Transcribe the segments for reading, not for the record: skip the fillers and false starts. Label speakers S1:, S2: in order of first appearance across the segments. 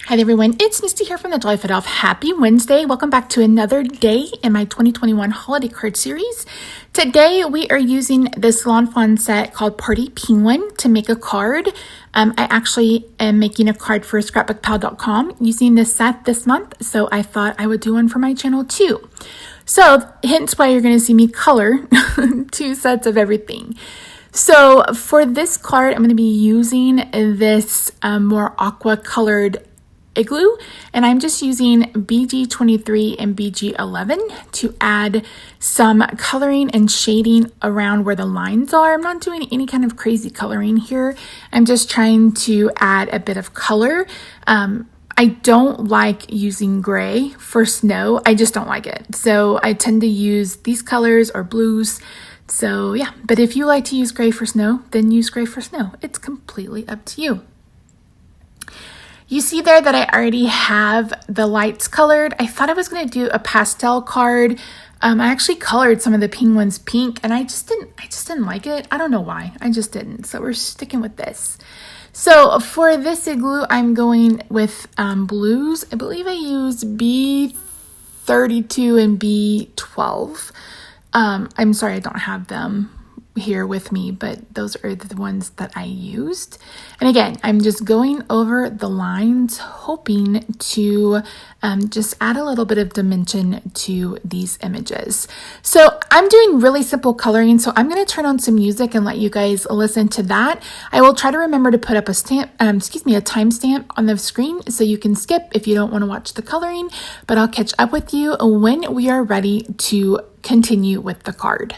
S1: Hi there everyone, it's Misty here from TheJollyFatElf. Happy Wednesday. Welcome back to another day in my 2021 holiday card series. Today we are using this Fawn set called Party Penguin to make a card. I actually am making a card for scrapbookpal.com using this set this month, so I thought I would do one for my channel too. So hence why you're going to see me color two sets of everything. So for this card, I'm going to be using this more aqua colored igloo, and I'm just using BG23 and BG11 to add some coloring and shading around where the lines are. I'm not doing any kind of crazy coloring here. I'm just trying to add a bit of color. I don't like using gray for snow. I just don't like it. So I tend to use these colors or blues. So yeah, but if you like to use gray for snow, then use gray for snow. It's completely up to you. You see there that I already have the lights colored. I thought I was going to do a pastel card. I actually colored some of the penguins pink, and I just didn't like it. I don't know why. I just didn't. So we're sticking with this. So for this igloo, I'm going with blues. I believe I used B32 and B12. I'm sorry, I don't have them here with me, but those are the ones that I used. And again, I'm just going over the lines, hoping to just add a little bit of dimension to these images. So I'm doing really simple coloring, so I'm going to turn on some music and let you guys listen to that. I will try to remember to put up a timestamp on the screen so you can skip if you don't want to watch the coloring, but I'll catch up with you when we are ready to continue with the card.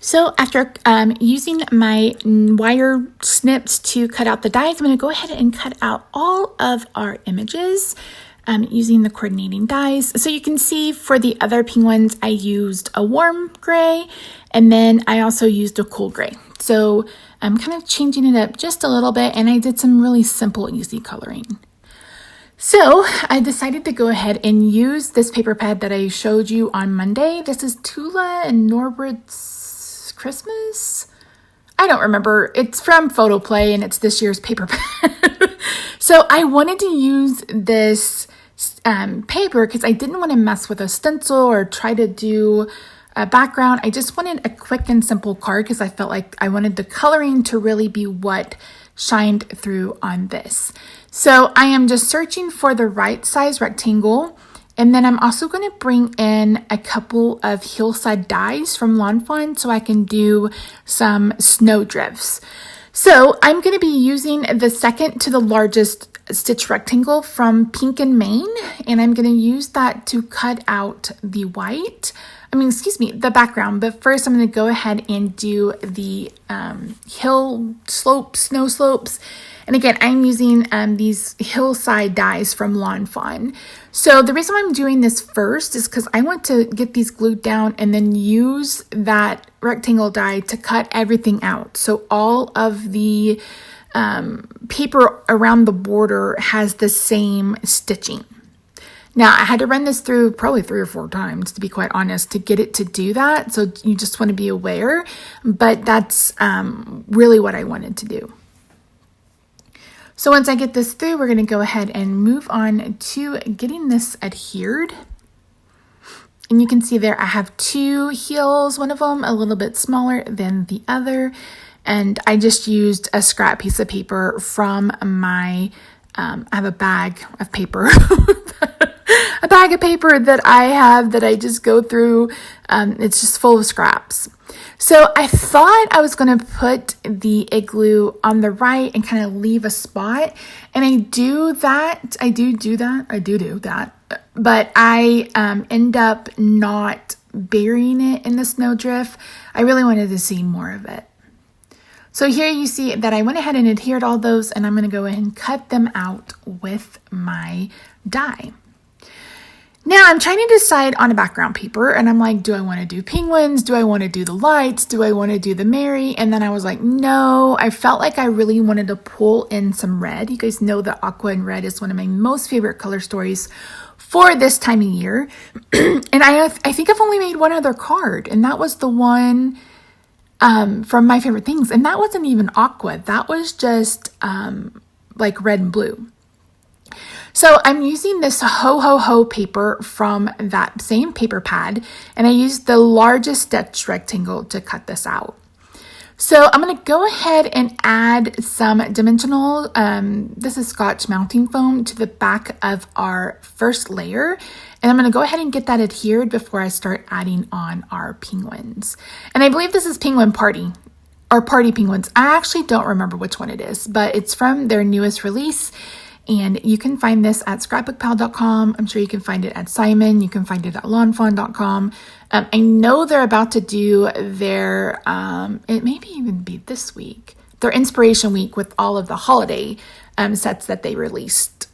S1: So after using my wire snips to cut out the dies, I'm going to go ahead and cut out all of our images using the coordinating dies. So you can see for the other penguins, I used a warm gray, and then I also used a cool gray. So I'm kind of changing it up just a little bit, and I did some really simple, easy coloring. So I decided to go ahead and use this paper pad that I showed you on Monday. This is Tula and Norwood's Christmas. I don't remember. It's from Photo Play, and it's this year's paper pad. So I wanted to use this paper because I didn't want to mess with a stencil or try to do a background. I just wanted a quick and simple card because I felt like I wanted the coloring to really be what shined through on this. So I am just searching for the right size rectangle, and then I'm also going to bring in a couple of hillside dies from Lawn Fawn so I can do some snow drifts. So I'm going to be using the second to the largest stitch rectangle from Pink and Main, and I'm going to use that to cut out the the background. But first I'm going to go ahead and do the hill slopes, snow slopes. And again, I'm using these hillside dies from Lawn Fawn. So the reason I'm doing this first is because I want to get these glued down and then use that rectangle die to cut everything out. So all of the paper around the border has the same stitching. Now, I had to run this through probably 3 or 4 times, to be quite honest, to get it to do that. So you just want to be aware, but that's really what I wanted to do. So once I get this through, we're going to go ahead and move on to getting this adhered. And you can see there I have 2 heels, one of them a little bit smaller than the other. And I just used a scrap piece of paper from my, I have a bag of paper, a bag of paper that I have that I just go through. It's just full of scraps. So I thought I was going to put the igloo on the right and kind of leave a spot. And I do that. I do that. But I end up not burying it in the snowdrift. I really wanted to see more of it. So here you see that I went ahead and adhered all those, and I'm going to go ahead and cut them out with my die. Now I'm trying to decide on a background paper, and I'm like, do I want to do penguins? Do I want to do the lights? Do I want to do the Mary? And then I was like, no, I felt like I really wanted to pull in some red. You guys know that aqua and red is one of my most favorite color stories for this time of year. And I think I've only made one other card, and that was the one from My Favorite Things. And that wasn't even aqua. That was just like red and blue. So I'm using this Ho Ho Ho paper from that same paper pad, and I used the largest stitch rectangle to cut this out. So I'm going to go ahead and add some dimensional, this is Scotch mounting foam, to the back of our first layer. And I'm going to go ahead and get that adhered before I start adding on our penguins. And I believe this is Penguin Party, or Party Penguins. I actually don't remember which one it is, but it's from their newest release. And you can find this at scrapbookpal.com. I'm sure you can find it at Simon. You can find it at lawnfawn.com. I know they're about to do their, it may even be this week, their inspiration week with all of the holiday sets that they released.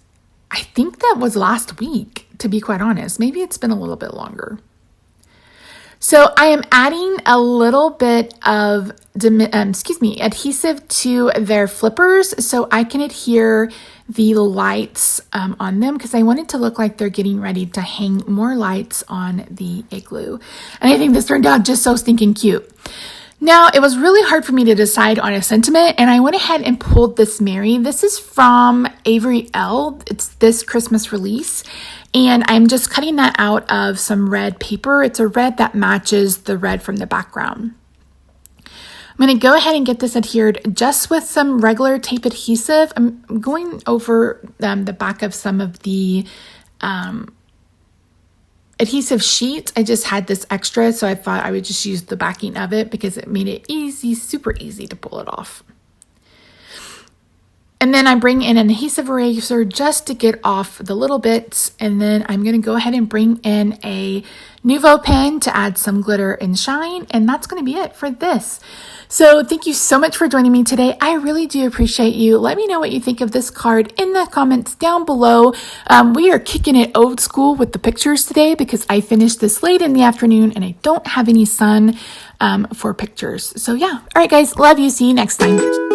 S1: I think that was last week, to be quite honest. Maybe it's been a little bit longer. So I am adding a little bit of adhesive to their flippers so I can adhere the lights on them, because I want it to look like they're getting ready to hang more lights on the igloo. And I think this turned out just so stinking cute. Now, it was really hard for me to decide on a sentiment, and I went ahead and pulled this Mary. This is from Avery L. It's this Christmas release, and I'm just cutting that out of some red paper. It's a red that matches the red from the background. I'm going to go ahead and get this adhered just with some regular tape adhesive. I'm going over the back of some of the adhesive sheets. I just had this extra, so I thought I would just use the backing of it because it made it easy, super easy to pull it off. And then I bring in an adhesive eraser just to get off the little bits. And then I'm going to go ahead and bring in a Nuvo pen to add some glitter and shine. And that's going to be it for this. So thank you so much for joining me today. I really do appreciate you. Let me know what you think of this card in the comments down below. We are kicking it old school with the pictures today because I finished this late in the afternoon and I don't have any sun for pictures. So yeah. All right, guys. Love you. See you next time.